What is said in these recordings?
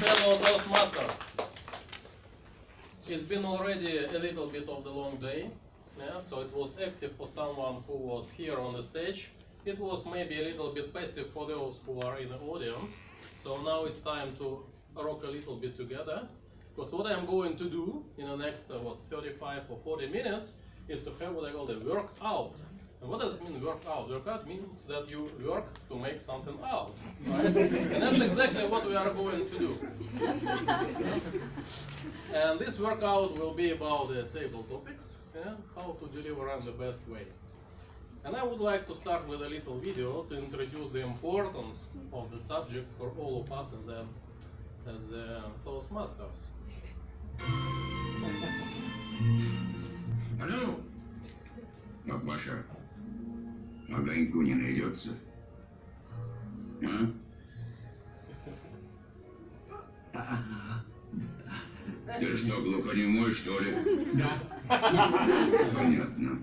fellow Toastmasters. It's been already a little bit of the long day, yeah, so it was active for someone who was here on the stage. It was maybe a little bit passive for those who are in the audience. So now it's time to rock a little bit together. Because what I'm going to do in the next 35 or 40 minutes is to have what I call the workout. And what does it mean, work out? Work out means that you work to make something out, right? And that's exactly what we are going to do. And this workout will be about the table topics, yeah? How to deliver in the best way. And I would like to start with a little video to introduce the importance of the subject for all of us as the Toastmasters. Алло, Маша, огоньку не найдется? А? Ты что, глухонемой, что ли? Да. Понятно.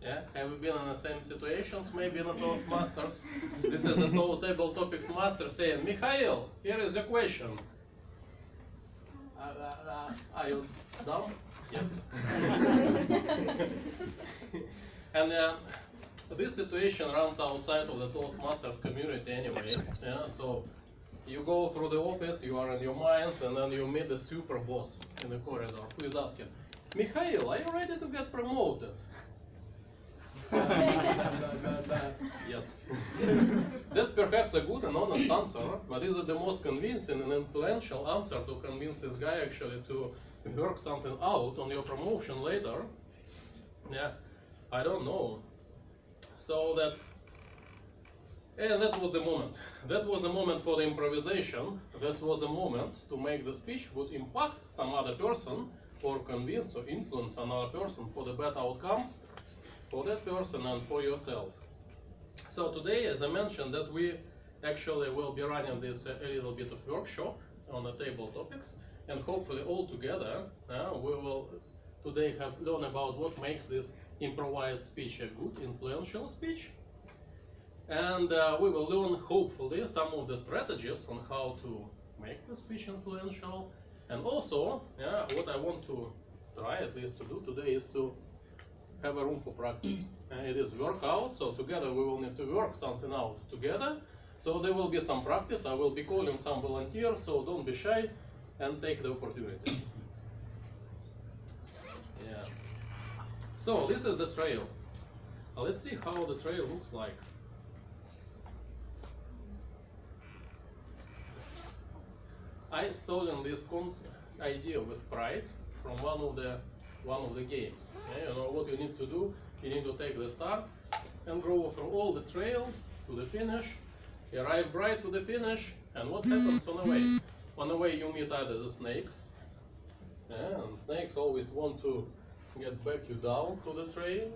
Yeah, have you been in the same situations, maybe in the Toastmasters? This is the table topics master saying, Mikhail, here is the question. Are you down? Yes. And this situation runs outside of the Toastmasters community anyway. Yeah, so you go through the office, you are in your minds, and then you meet the super boss in the corridor who is asking, Mikhail, are you ready to get promoted? Yes. That's perhaps a good and honest answer, but is it the most convincing and influential answer to convince this guy actually to work something out on your promotion later? Yeah, I don't know. So that was the moment. That was the moment for the improvisation. This was the moment to make the speech would impact some other person or convince or influence another person for the better outcomes for that person and for yourself. So today, as I mentioned, that we actually will be running this a little bit of workshop on the table topics, and hopefully all together we will today have learned about what makes this improvised speech a good influential speech, and we will learn hopefully some of the strategies on how to make the speech influential, and also what I want to try at least to do today is to have a room for practice. And it is workout, so together we will need to work something out together. So there will be some practice. I will be calling some volunteers, so don't be shy and take the opportunity. Yeah. So this is the trail. Let's see how the trail looks like. I stolen this idea with pride from one of the games. Yeah, you know what you need to do? You need to take the start and go through all the trail to the finish. You arrive right to the finish, and what happens on the way? On the way you meet either the snakes, and snakes always want to get back you down to the trail,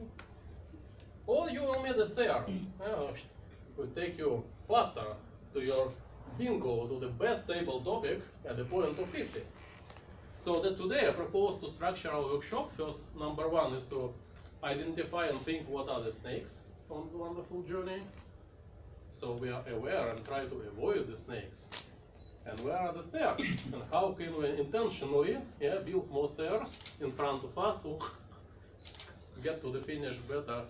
or you will meet the stair. It will take you faster to your bingo, to the best table topic at the point of 50. So that today I propose to structure our workshop. First, number one is to identify and think what are the snakes on the wonderful journey. So we are aware and try to avoid the snakes. And where are the stairs? And how can we intentionally build more stairs in front of us to get to the finish better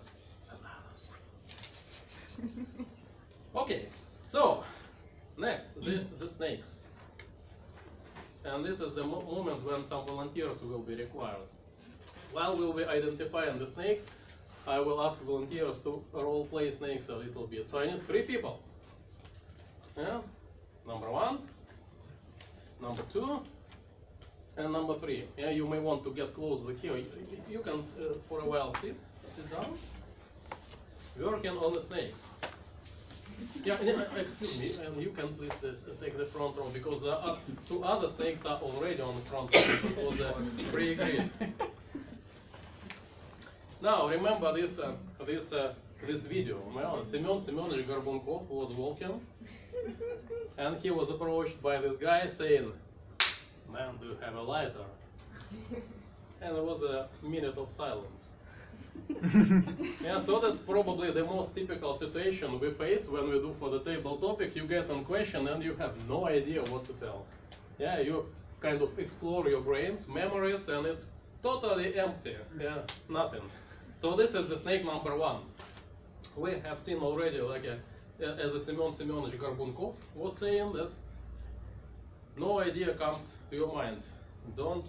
than others? Okay, so next, the snakes. And this is the moment when some volunteers will be required. While we'll be identifying the snakes, I will ask volunteers to role play snakes a little bit. So I need 3 people. Yeah? Number 1, number 2, and number 3. Yeah, you may want to get closer here. You can for a while sit down, working on the snakes. Yeah, excuse me, and you can please take the front row, because the 2 other snakes are already on the front row. It was pre-agreed. Now remember this video. Well, Semyon Semyonovich Gorbunkov was walking, and he was approached by this guy saying, "Man, do you have a lighter?" And there was a minute of silence. Yeah, so that's probably the most typical situation we face when we do for the table topic. You get a question and you have no idea what to tell. Yeah, you kind of explore your brain's memories and it's totally empty. Yeah, nothing. So this is the snake number one. We have seen already, like as a Semyon Semyonovich Gorbunkov was saying, that no idea comes to your mind. Don't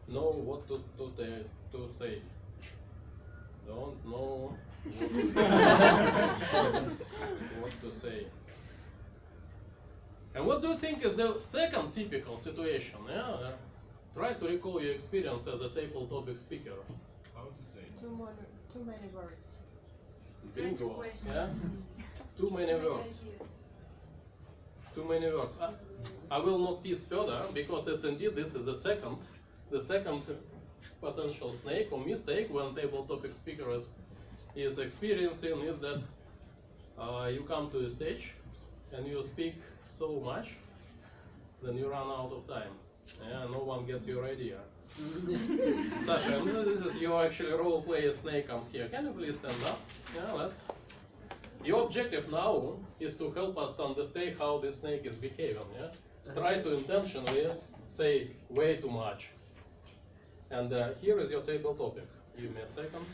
know what to say. Don't know what to say. And what do you think is the second typical situation? Yeah? Try to recall your experience as a table topic speaker. How to say? Too many words. Bingo. Yeah? Too many words. Too many words. I will not tease further because that's indeed this is the second potential snake or mistake when table topic speaker is experiencing is that you come to the stage and you speak so much, then you run out of time. Yeah, no one gets your idea. Sasha, this is your actually role play snake comes here. Can you please stand up? Yeah, let's. Your objective now is to help us to understand how this snake is behaving. Yeah? Try to intentionally say way too much. And here is your table topic. Give me a second.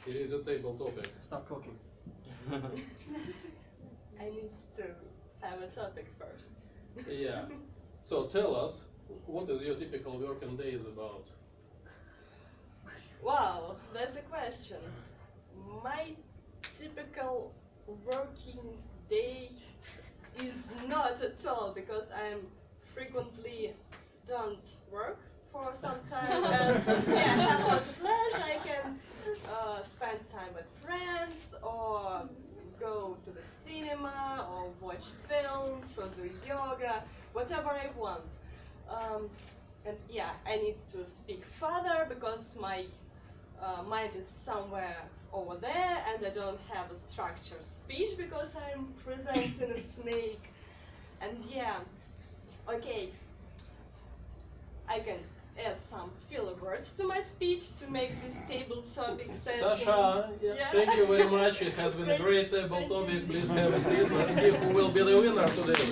Here is your table topic. Stop talking. I need to have a topic first. Yeah. So tell us, what is your typical working day is about? Wow, that's a question. My typical working day is not at all because I'm frequently don't work for some time and yeah, have lots of leisure. I can spend time with friends or go to the cinema or watch films or do yoga, whatever I want. And yeah, I need to speak further because my mind is somewhere over there and I don't have a structured speech because I'm presenting a snake. And yeah, okay, I can add some filler words to my speech to make this table topic session. Sasha, yeah. Thank you very much. It has been a great table topic. Please have a seat. Let's see who will be the winner today.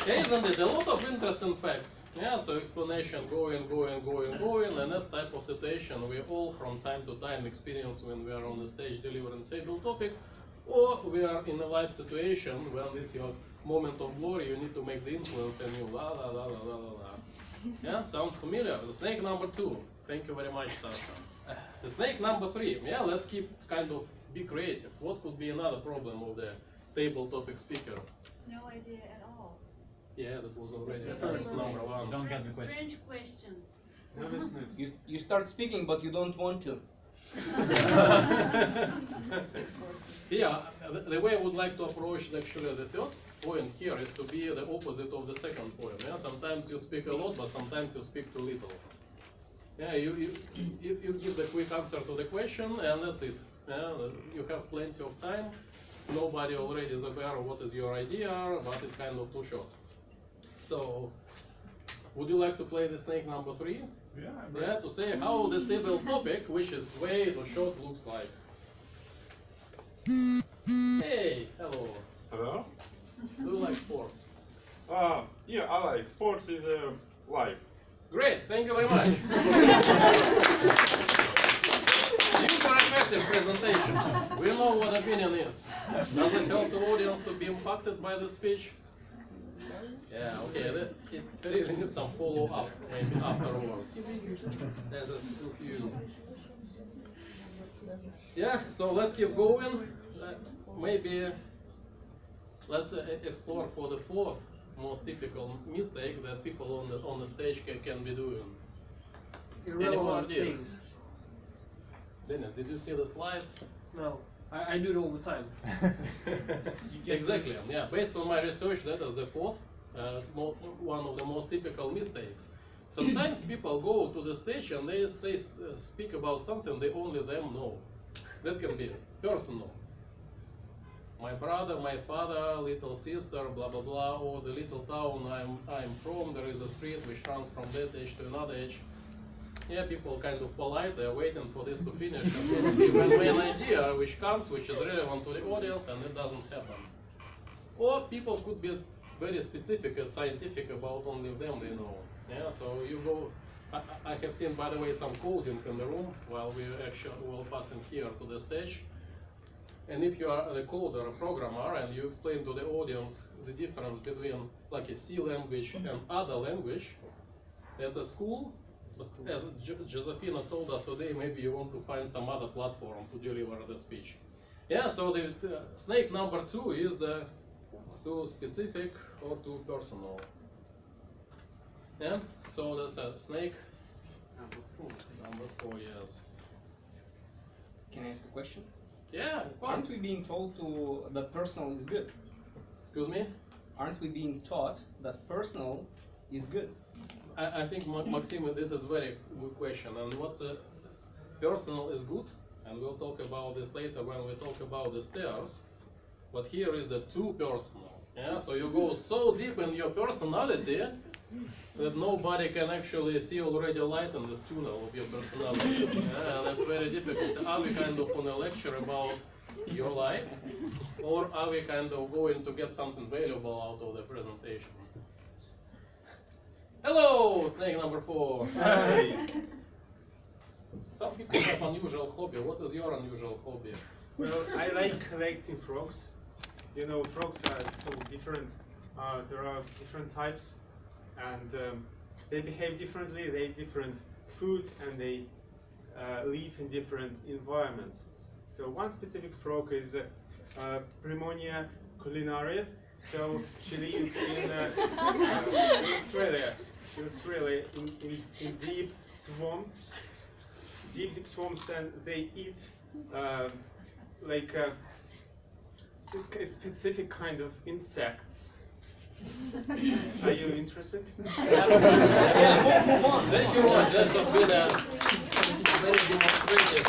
Yeah, isn't it? A lot of interesting facts. Yeah, so explanation going, and that type of situation we all from time to time experience when we are on the stage delivering table topic, or we are in a life situation when this is your moment of glory, you need to make the influence and you la la la la la la la. Yeah, sounds familiar. The snake number 2. Thank you very much, Sasha. The snake number 3. Yeah, let's keep kind of be creative. What could be another problem of the table topic speaker? No idea at all. Yeah, that was already the first number 1. Don't get the question. Strange question. Nervousness. You start speaking, but you don't want to. Yeah, the way I would like to approach actually the third point here is to be the opposite of the second point. Yeah, sometimes you speak a lot, but sometimes you speak too little. Yeah, you give the quick answer to the question, and that's it. Yeah, you have plenty of time. Nobody already is aware of what is your idea, but it's kind of too short. So, would you like to play the snake number 3? Yeah, I'm Yeah, to say how the table topic, which is way too short, looks like. Hey, hello. Hello? Do you like sports? Yeah, I like sports is life. Great, thank you very much. Super effective presentation. We know what opinion is. Does it help the audience to be impacted by the speech? Yeah, okay, it really needs some follow-up maybe afterwards. Yeah, so let's keep going. Maybe let's explore for the 4th most typical mistake that people on the stage can be doing. Any more ideas? Things. Dennis, did you see the slides? No, I do it all the time. Exactly. Yeah, based on my research, that is the 4th, one of the most typical mistakes. Sometimes people go to the stage and they speak about something they only them know. That can be personal. my brother, my father, little sister, blah blah blah, or the little town I'm from, there is a street which runs from that age to another age. Yeah, people kind of polite, they're waiting for this to finish and see when main idea which comes, which is relevant to the audience, and it doesn't happen. Or people could be very specific and scientific about only them they know. Yeah, so you go, I have seen, by the way, some coding in the room while we actually were passing here to the stage. And if you are a coder, a programmer, and you explain to the audience the difference between like a C language and other language, as a school, as Josefina told us today, maybe you want to find some other platform to deliver the speech. Yeah, so the snake number 2 is too specific or too personal. Yeah, so that's a snake number 4, yes. Can I ask a question? Yeah, of course. Aren't we being told that personal is good? Excuse me? Aren't we being taught that personal is good? I think, Maxim, this is a very good question. And what personal is good, and we'll talk about this later when we talk about the stairs. But here is the too personal. Yeah, so you go so deep in your personality that nobody can actually see already light in this tunnel of your personality. Yeah, that's very difficult. Are we kind of on a lecture about your life, or are we kind of going to get something valuable out of the presentation? Hello, snake number 4. Hi. Some people have unusual hobby. What is your unusual hobby? Well, I like collecting frogs. You know, frogs are so different. There are different types, and they behave differently. They eat different food, and they live in different environments. So one specific frog is Primonia culinaria. So she lives in Australia. In deep swamps, and they eat like a specific kind of insects. Are you interested? Yeah, move on. Thank you much. That has been a very demonstrative.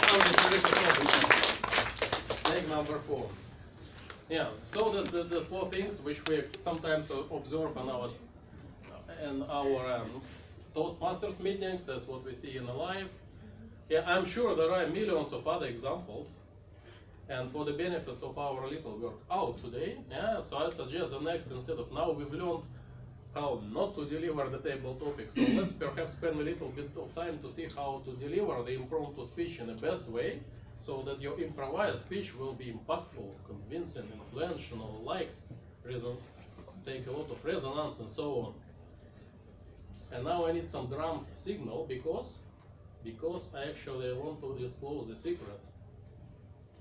Snake number 4. Yeah, so that's the 4 things which we sometimes observe in our Toastmasters meetings. That's what we see in the live. Yeah, I'm sure there are millions of other examples. And for the benefits of our little work out today, yeah, so I suggest the next, instead of now we've learned how not to deliver the table topics, so let's perhaps spend a little bit of time to see how to deliver the impromptu speech in the best way, so that your improvised speech will be impactful, convincing, influential, liked, take a lot of resonance and so on. And now I need some drums signal because I actually want to disclose the secret.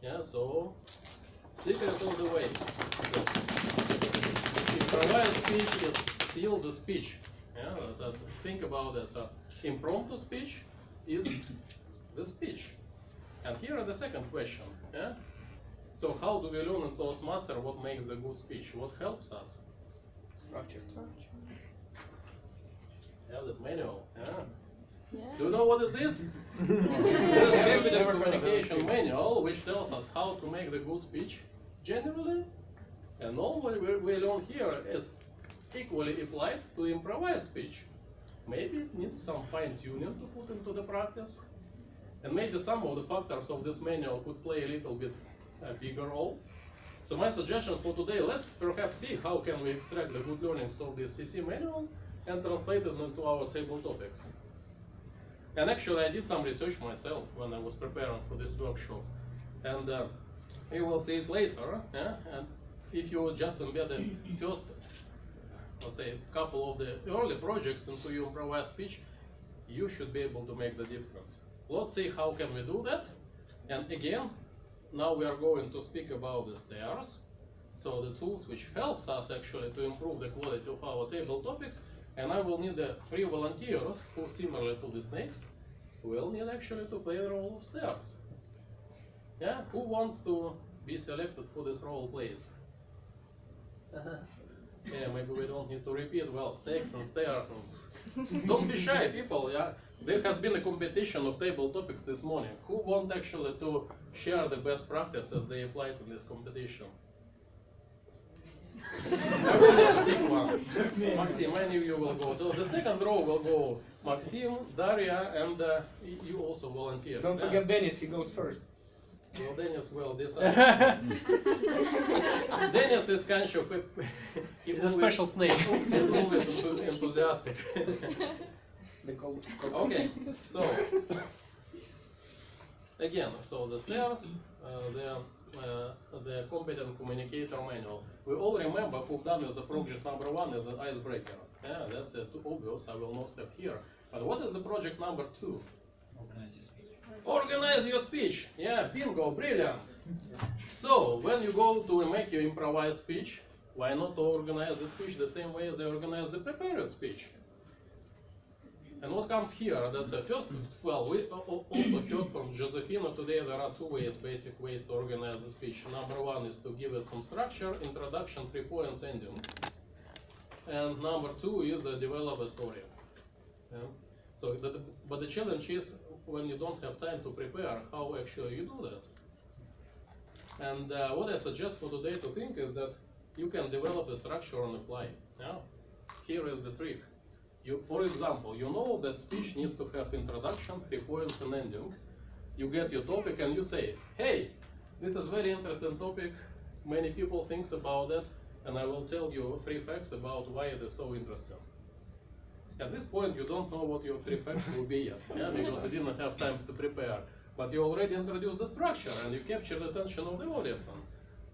Yeah, so secret of the way. Improvised speech is still the speech. Yeah, so think about that. So impromptu speech is the speech. And here are the second question. Yeah. So how do we learn in Toastmaster what makes the good speech? What helps us? Structure. Yeah, the manual. Yeah. Yeah. Do you know what is this? It is a communication manual which tells us how to make the good speech generally, and all what we learn here is equally applied to improvised speech. Maybe it needs some fine-tuning to put into the practice, and maybe some of the factors of this manual could play a little bit bigger role. So my suggestion for today, let's perhaps see how can we extract the good learnings of this CC manual and translate it into our table topics. And actually I did some research myself when I was preparing for this workshop, and you will see it later. Yeah? And if you just embed the first, let's say, couple of the early projects into your improvised speech, you should be able to make the difference. Let's see how can we do that. And again, now we are going to speak about the stairs, so the tools which helps us actually to improve the quality of our table topics. And I will need the 3 volunteers who, similar to the snakes, will need actually to play the role of stairs. Yeah, who wants to be selected for this role, please? Yeah, maybe we don't need to repeat. Well, snakes and stairs. Don't be shy, people. Yeah, there has been a competition of table topics this morning. Who want actually to share the best practices they applied in this competition? I will not pick one. Maxim, many of you will go. So the second row will go Maxim, Daria, and you also volunteer. Don't forget Dennis, he goes first. Well, Dennis will decide. Dennis is kind of He's a special snake. He's always enthusiastic. Okay, so again, so the steps, the competent communicator manual. We all remember who've done is the project number 1 is an icebreaker. Yeah, that's too obvious. I will not step here. But what is the project number 2? Organize your speech. Organize your speech. Yeah, bingo, brilliant. So when you go to make your improvised speech, why not organize the speech the same way as they organize the prepared speech? And what comes here? That's the first. Well, we also heard from Josefina today. There are 2 ways, basic ways to organize the speech. Number 1 is to give it some structure, introduction, 3 points, ending. And number 2 is to develop a story. Yeah? So, but the challenge is when you don't have time to prepare, how actually you do that. And what I suggest for today to think is that you can develop a structure on the fly. Yeah? Here is the trick. For example, you know that speech needs to have introduction, 3 points, and ending. You get your topic and you say, hey, this is very interesting topic, many people think about it, and I will tell you 3 facts about why it is so interesting. At this point, you don't know what your 3 facts will be yet, yeah, because you didn't have time to prepare. But you already introduced the structure and you captured the attention of the audience.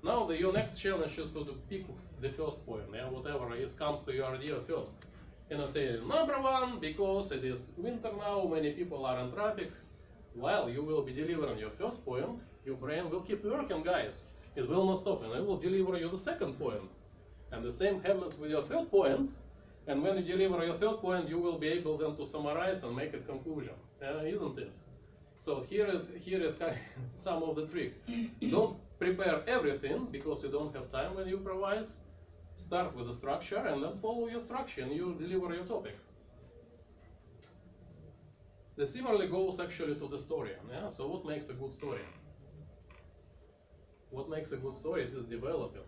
Now your next challenge is to pick the first point, yeah, whatever comes to your idea first. And I say, number 1, because it is winter now, many people are in traffic. While you will be delivering your first point, your brain will keep working, guys. It will not stop, and it will deliver you the second point. And the same happens with your third point. And when you deliver your third point, you will be able then to summarize and make a conclusion, isn't it? So here is kind of some of the trick. Don't prepare everything because you don't have time when you improvise. Start with the structure and then follow your structure and you deliver your topic. The similarly goes actually to the story. Yeah? So what makes a good story? What makes a good story is developing.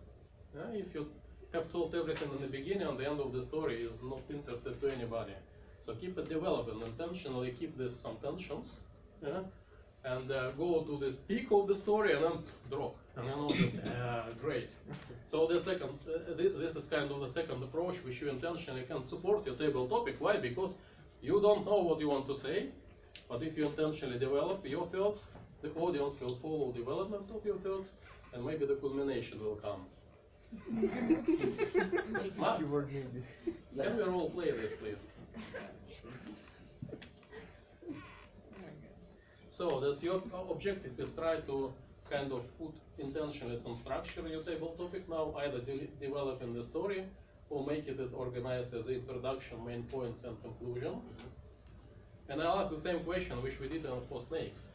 Yeah? If you have told everything in the beginning, and the end of the story is not interested to anybody. So keep it developing, intentionally keep this some tensions, yeah? And go to this peak of the story and then drop. And then notice, great. So the second, this is kind of the second approach, which you intentionally can support your table topic. Why? Because you don't know what you want to say, but if you intentionally develop your thoughts, the audience will follow development of your thoughts, and maybe the culmination will come. Max, can we role play this, please? So that's your objective, is try to kind of put intentionally some structure in your table topic now, either developing the story or make it organized as introduction, main points, and conclusion. And I'll ask the same question which we did for snakes.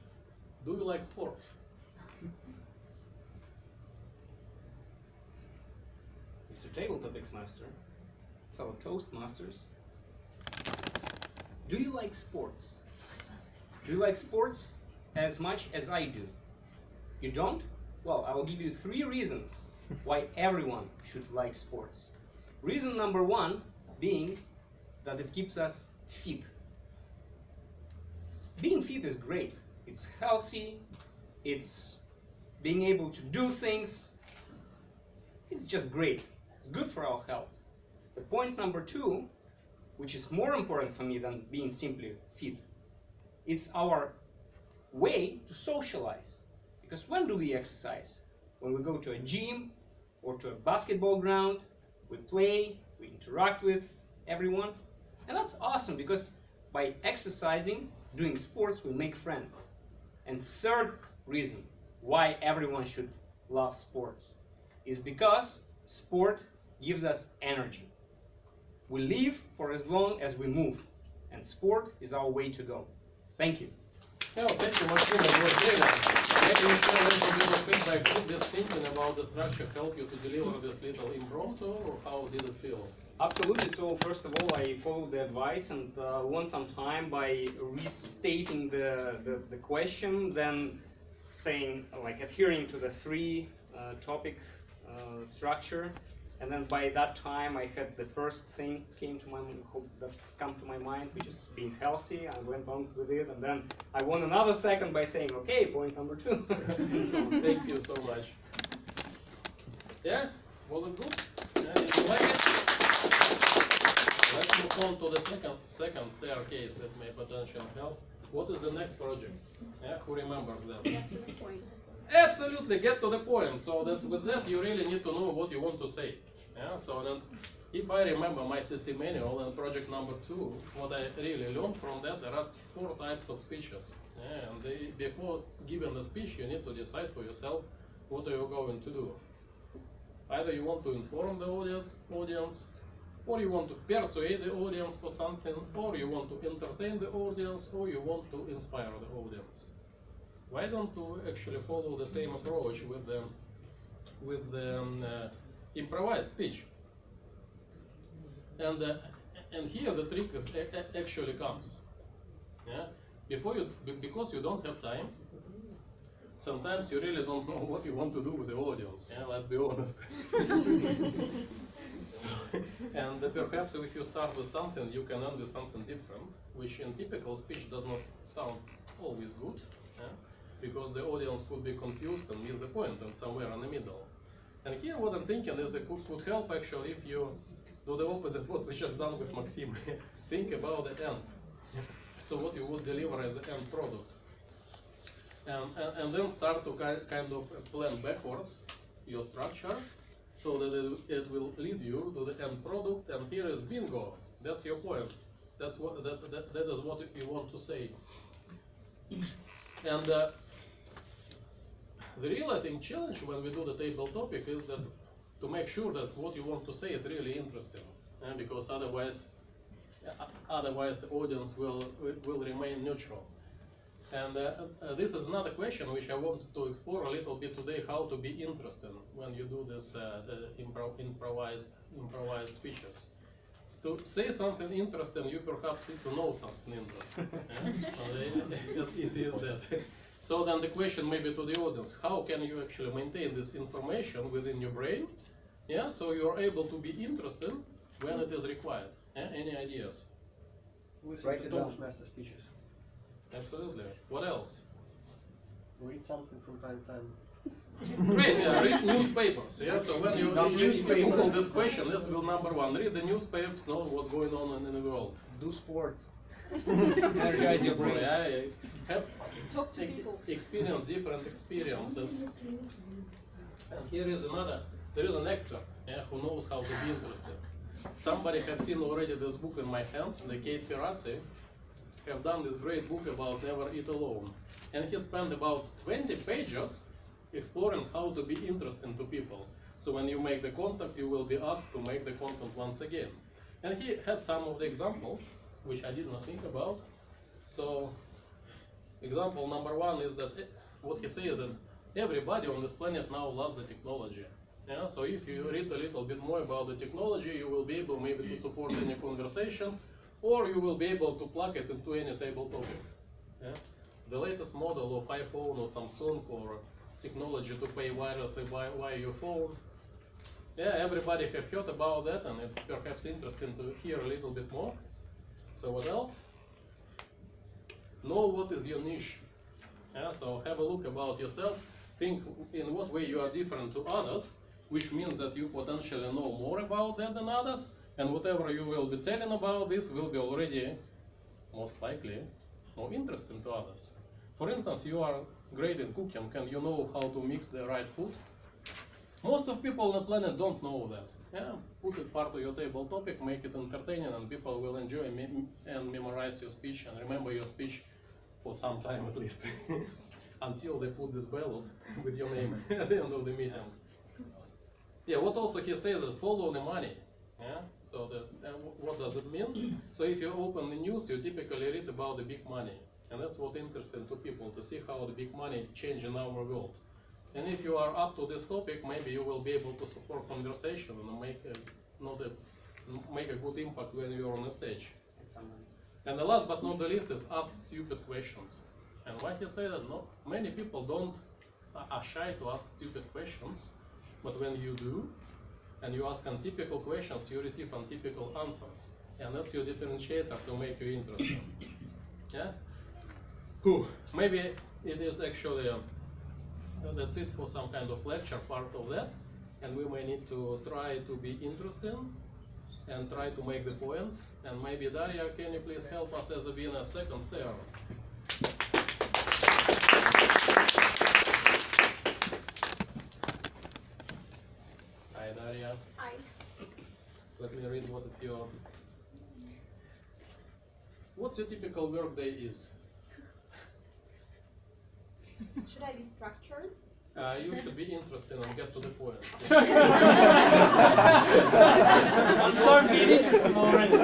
Do you like sports? Mr. Table Topics Master, fellow Toastmasters, do you like sports? Do you like sports as much as I do? You don't? Well, I will give you 3 reasons why everyone should like sports. Reason number 1 being that it keeps us fit. Being fit is great. It's healthy, it's being able to do things. It's just great. It's good for our health. The point number 2, which is more important for me than being simply fit, it's our way to socialize. Because when do we exercise? When we go to a gym or to a basketball ground, we play, we interact with everyone. And that's awesome because by exercising, doing sports, we make friends. And third reason why everyone should love sports is because sport gives us energy. We live for as long as we move, and sport is our way to go. Thank you. Oh, thank you, Maxim. It was brilliant. Maybe you share a little bit of feedback. Did this thinking about the structure help you to deliver this little impromptu, or how did it feel? Absolutely. So first of all, I followed the advice and won some time by restating the question, then saying, like, adhering to the 3 topic structure. And then by that time, I had the first thing come to my mind, which is being healthy. I went on with it, and then I won another second by saying, "Okay, point number 2." So, thank you so much. Yeah, was it good? Yeah, did you like it? Let's move on to the second staircase that may potentially help. What is the next project? Yeah, who remembers that? Get to the point. Absolutely, get to the point. So that's with that you really need to know what you want to say. Yeah. So then, if I remember my CC manual and project number 2, what I really learned from that, there are 4 types of speeches. Yeah, and before giving the speech, you need to decide for yourself what are you going to do. Either you want to inform the audience, or you want to persuade the audience for something, or you want to entertain the audience, or you want to inspire the audience. Why don't you actually follow the same approach with the improvised speech? And here the trick is actually comes. Yeah, because you don't have time. Sometimes you really don't know what you want to do with the audience. Yeah, let's be honest. And perhaps if you start with something, you can end with something different, which in typical speech does not sound always good. Yeah? Because the audience could be confused and miss the point and somewhere in the middle. And here what I'm thinking is it could help actually if you do the opposite what we just done with Maxim. Think about the end. So what you would deliver as an end product. And then start to kind of plan backwards your structure so that it will lead you to the end product. And here is bingo. That's your point. That is what you want to say. And the real, I think, challenge when we do the table topic is that to make sure that what you want to say is really interesting, because otherwise the audience will remain neutral. And this is another question which I wanted to explore a little bit today: how to be interesting when you do this improvised speeches. To say something interesting, you perhaps need to know something interesting. So as easy as that. So then the question maybe to the audience: how can you actually maintain this information within your brain? Yeah, so you are able to be interested when it is required. Any ideas? Write it down. Master speeches. Absolutely. What else? Read something from time to time. Great, yeah, read newspapers. Yeah, so when you Google this question, this will number 1. Read the newspapers, know what's going on in the world. Do sports. Energize your brain. Yeah, Talk to people. Experience different experiences. And here is there is an expert who knows how to be interested. Somebody have seen already this book in my hands, the Kate Ferrazzi, have done this great book about Never Eat Alone. And he spent about 20 pages exploring how to be interesting to people. So when you make the contact, you will be asked to make the content once again. And he had some of the examples, which I did not think about. So example number 1 is that what he says is that everybody on this planet now loves the technology. Yeah? So if you read a little bit more about the technology, you will be able maybe to support any conversation, or you will be able to plug it into any table topic. Yeah? The latest model of iPhone or Samsung or technology to pay wirelessly via your phone. Yeah, everybody have heard about that, and it's perhaps interesting to hear a little bit more. So what else? Know what is your niche. Yeah, so have a look about yourself. Think in what way you are different to others, which means that you potentially know more about that than others, and whatever you will be telling about this will be already, most likely, more interesting to others. For instance, you are great in cooking, and you know how to mix the right food. Most of people on the planet don't know that. Yeah, put it part of your table topic, make it entertaining, and people will enjoy and memorize your speech and remember your speech for some time at least, until they put this ballot with your name at the end of the meeting. Yeah, what also he says is follow the money. Yeah, so what does it mean? So if you open the news, you typically read about the big money, and that's what interesting to people, to see how the big money change in our world. And if you are up to this topic, maybe you will be able to support conversation and make a good impact when you are on the stage. And the last but not the least is ask stupid questions. And why he say that? Many people are shy to ask stupid questions, but when you do, and you ask untypical questions, you receive untypical answers. And that's your differentiator to make you interesting. Yeah? Maybe it is actually, that's it for some kind of lecture part of that. And we may need to try to be interesting and try to make the point. And maybe Daria, can you please help us as a being a second stair? Hi Daria. Hi. Let me read what it's your... What's your typical work day is? Should I be structured? You should be interested and get to the point. Start being interested already.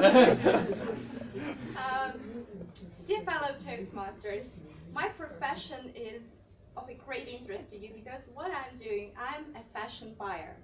Dear fellow Toastmasters, my profession is of a great interest to you because what I'm doing, I'm a fashion buyer.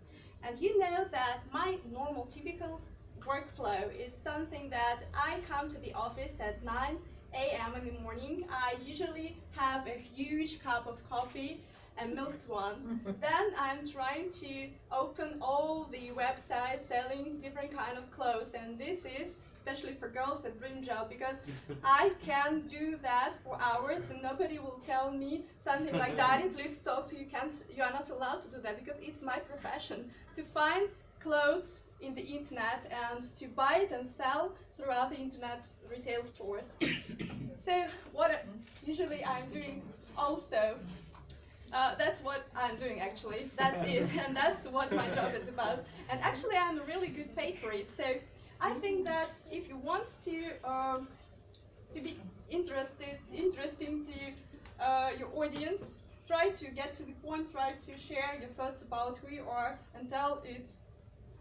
And you know that my normal typical workflow is something that I come to the office at 9 a.m. in the morning. I usually have a huge cup of coffee, a milked one. Then I'm trying to open all the websites selling different kind of clothes, and this is, especially for girls, a dream job because I can do that for hours and nobody will tell me something like, Daddy, please stop, you are not allowed to do that, because it's my profession to find clothes in the internet and to buy it and sell throughout the internet retail stores. So what usually I'm doing also, that's what I'm doing actually, that's it, and that's what my job is about. And actually I'm a really good paid for it, so I think that if you want to be interesting to your audience, try to get to the point, try to share your thoughts about who you are and tell it.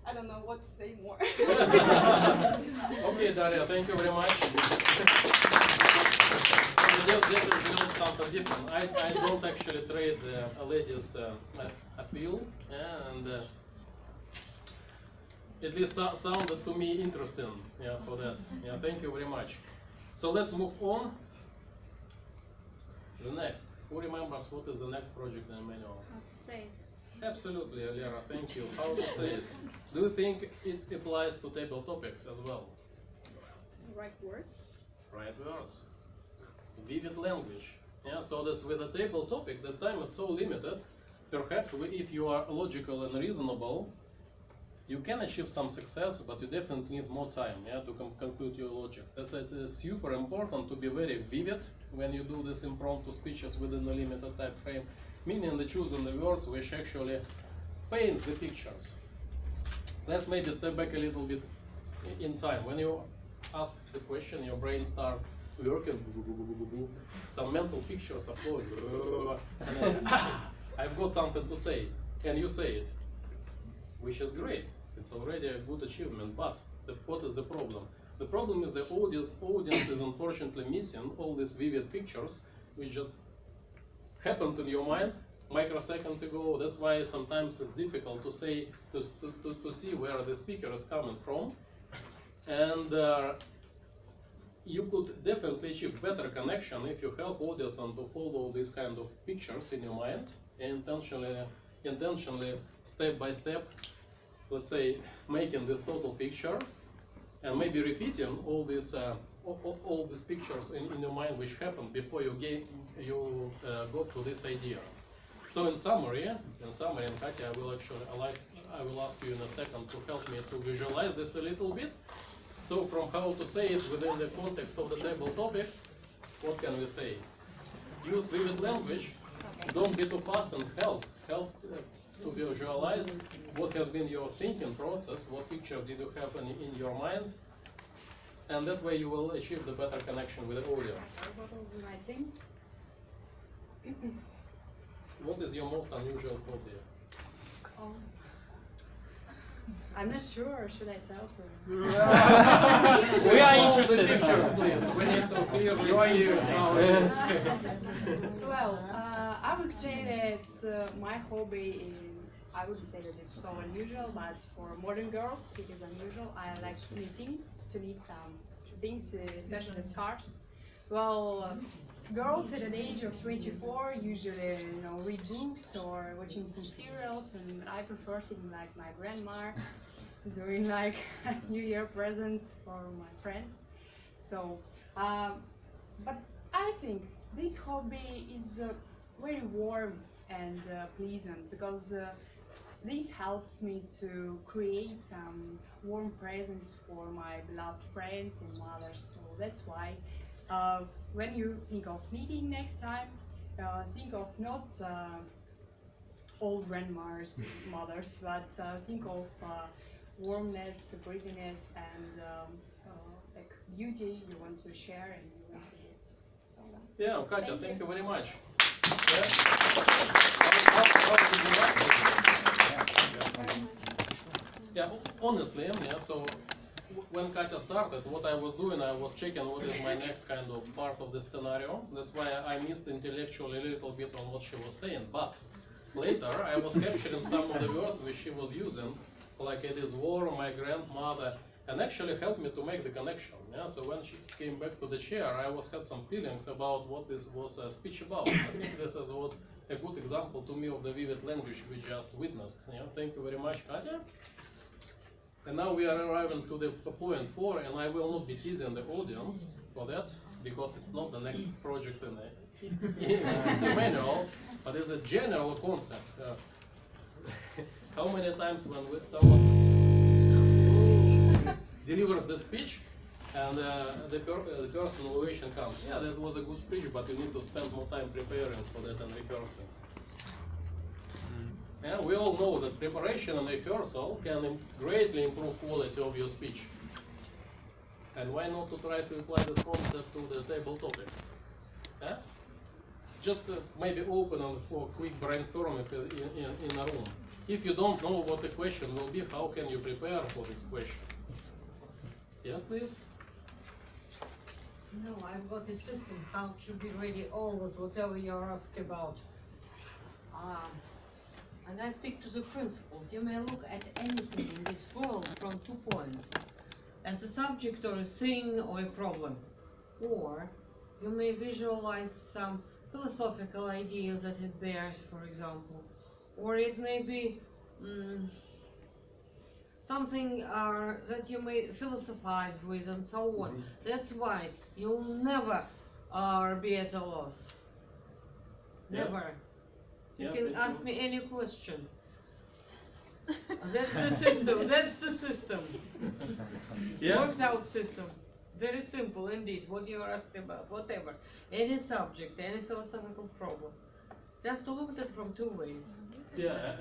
I don't know what to say more. Okay, Daria, thank you very much. This is not something different. I don't actually trade a lady's appeal, and at least sounded to me interesting. Yeah, for that. Yeah, thank you very much. So let's move on. The next. Who remembers what is the next project in the manual? How to say it. Absolutely, Lera, thank you. How to say it? Do you think it applies to table topics as well? Right words. Right words. Vivid language. Yeah, so that's with a table topic, the time is so limited. Perhaps if you are logical and reasonable, you can achieve some success, but you definitely need more time, yeah, to conclude your logic. That's why it's super important to be very vivid when you do this impromptu speeches within a limited time frame, meaning the choosing the words which actually paints the pictures. Let's maybe step back a little bit in time. When you ask the question, your brain starts working, some mental pictures are flowing, and then say, I've got something to say, and you say it, which is great. It's already a good achievement, but what is the problem? The problem is the audience is unfortunately missing all these vivid pictures which just happened in your mind microsecond ago. That's why sometimes it's difficult to say to see where the speaker is coming from, and you could definitely achieve better connection if you help audience to follow these kind of pictures in your mind and intentionally step by step, let's say, making this total picture and maybe repeating all these pictures in your mind which happened before you got to this idea. So in summary, and Katya, I will ask you in a second to help me to visualize this a little bit. So from how to say it within the context of the table topics, what can we say? Use vivid language, don't be too fast, and help to visualize what has been your thinking process, what picture did you have in your mind, and that way you will achieve the better connection with the audience. Writing. What is your most unusual hobby? Oh. I'm not sure. Should I tell them? We are interested. The pictures, please. We need to clearly see nowadays. Well, I would say that my hobby is, I wouldn't say that it's so unusual, but for modern girls it is unusual. I like knitting, to knit some things, especially scarves. Well, girls at an age of 24 usually, you know, read books or watching some serials, and I prefer sitting like my grandma, doing like New Year presents for my friends. So, but I think this hobby is very warm and pleasant, because this helps me to create some warm presents for my beloved friends and mothers. So that's why when you think of meeting next time, think of not old grandmas, mothers, but think of warmness, breathiness, and like beauty you want to share and you want to give. So, Yeah, Katya, thank you very much. Yeah, honestly, yeah, so when Katya started, what I was doing, I was checking what is my next kind of part of the scenario. That's why I missed intellectually a little bit on what she was saying. But later, I was capturing some of the words which she was using, like it is war, my grandmother, and actually helped me to make the connection. Yeah? So when she came back to the chair, I had some feelings about what this was a speech about. I think this was a good example to me of the vivid language we just witnessed. Yeah? Thank you very much, Katya. And now we are arriving to the point 4, and I will not be teasing the audience for that, because it's not the next project in the manual, but it's a general concept. How many times when someone delivers the speech and the person evaluation comes, yeah, that was a good speech, but you need to spend more time preparing for that and rehearsing. Yeah, we all know that preparation and rehearsal can greatly improve quality of your speech. And why not to try to apply this concept to the table topics? Yeah? Just maybe open for quick brainstorming in a room. If you don't know what the question will be, how can you prepare for this question? Yes, please? No, I've got a system how to be ready always, whatever you're asked about. And I stick to the principles. You may look at anything in this world from 2 points. As a subject or a thing or a problem. Or you may visualize some philosophical idea that it bears, for example. Or it may be something that you may philosophize with and so on. That's why you'll never be at a loss. Never. You can ask me any question. That's the system. That's the system. Yeah. Worked out system. Very simple indeed. What you are asking about, whatever, any subject, any philosophical problem. Just to look at it from 2 ways. Yeah,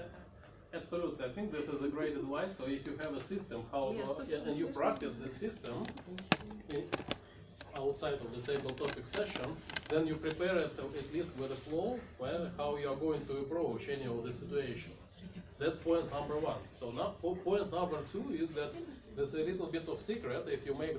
absolutely. I think this is a great advice. So if you have a system, and you practice the system outside of the table topic session, then you prepare it at least with a flow, how you are going to approach any of the situation. That's point number 1. So now point number 2 is that there's a little bit of secret. If you make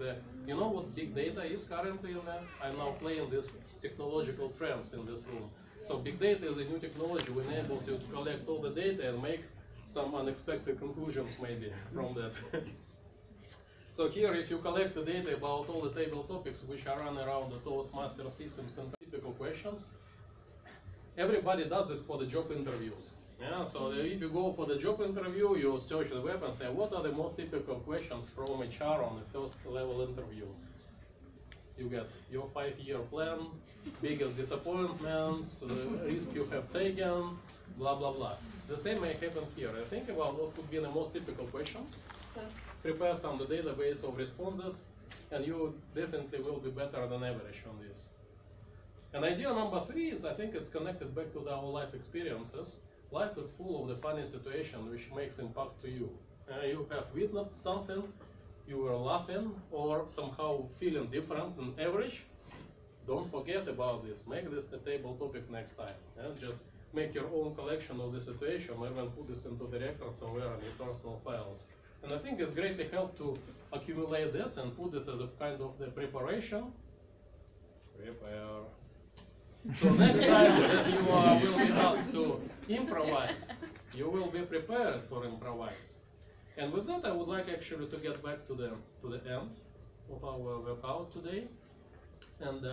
you know what big data is currently in there? I'm now playing this technological trends in this room. So big data is a new technology which enables you to collect all the data and make some unexpected conclusions maybe from that. So here, if you collect the data about all the table topics which are run around the Toastmaster systems and typical questions, everybody does this for the job interviews. Yeah, so if you go for the job interview, you search the web and say, what are the most typical questions from HR on the first level interview? You get your 5-year plan, biggest disappointments, risk you have taken, blah, blah, blah. The same may happen here. Think about what would be the most typical questions. Prepare some the database of responses, and you definitely will be better than average on this. And idea number 3 is, I think it's connected back to our life experiences. Life is full of the funny situation which makes impact to you. You have witnessed something, you were laughing, or somehow feeling different than average. Don't forget about this. Make this a table topic next time. Just make your own collection of the situation, and then put this into the record somewhere in your personal files. And I think it's greatly helped to accumulate this and put this as a kind of the preparation. Prepare. So next time that you will be asked to improvise, you will be prepared for improvise. And with that, I would like actually to get back to the end of our workout today. And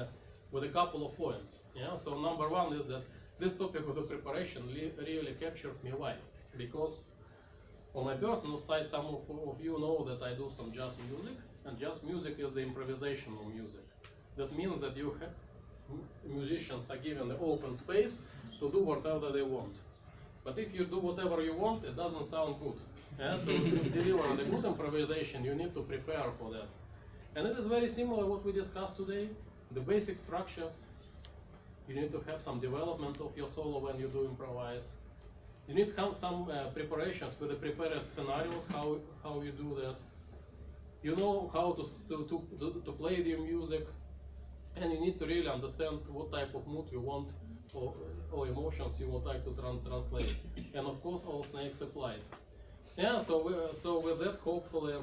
with a couple of points. Yeah. So number one is that this topic of the preparation really captured me. Why? Because on my personal side, some of you know that I do some jazz music, and jazz music is the improvisational music. That means that you have musicians are given the open space to do whatever they want. But if you do whatever you want, it doesn't sound good. Yeah? To deliver the good improvisation, you need to prepare for that. And it is very similar what we discussed today. The basic structures. You need to have some development of your solo when you do improvise. You need to have some preparations with the prepared scenarios, how you do that. You know how to play the music, and you need to really understand what type of mood you want or emotions you would like to translate. And of course, all snakes applied. Yeah, so with that, hopefully,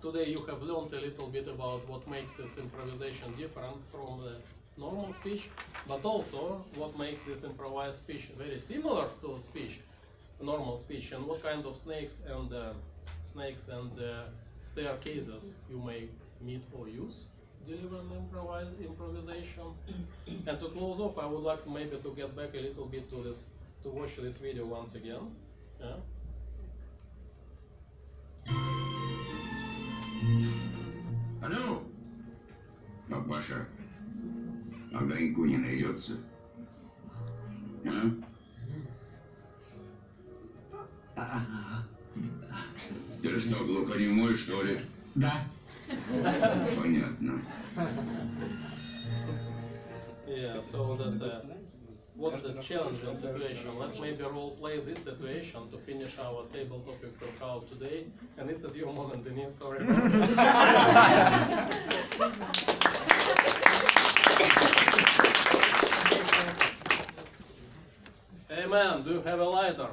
today you have learned a little bit about what makes this improvisation different from the normal speech, but also what makes this improvised speech very similar to speech, normal speech, and what kind of snakes and staircases you may meet or use delivering improvisation. And to close off, I would like maybe to get back a little bit to this, to watch this video once again. Yeah. Алло! Папаша, огоньку не найдется. А? Ты что, глухонемой, что ли? Да. Понятно. Yeah, so that's what's the challenging situation. Let's maybe role play this situation to finish our table topic workout today. And this is your moment, Denise. Sorry about that. Hey man, do you have a lighter?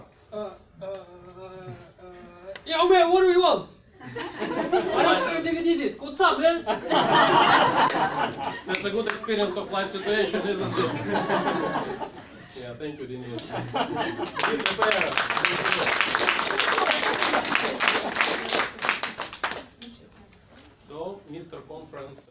Yo man, what do you want? I don't have a DVD disc. What's up, man? That's a good experience of life situation, isn't it? Yeah, thank you, Denise. So, Mr. Conference.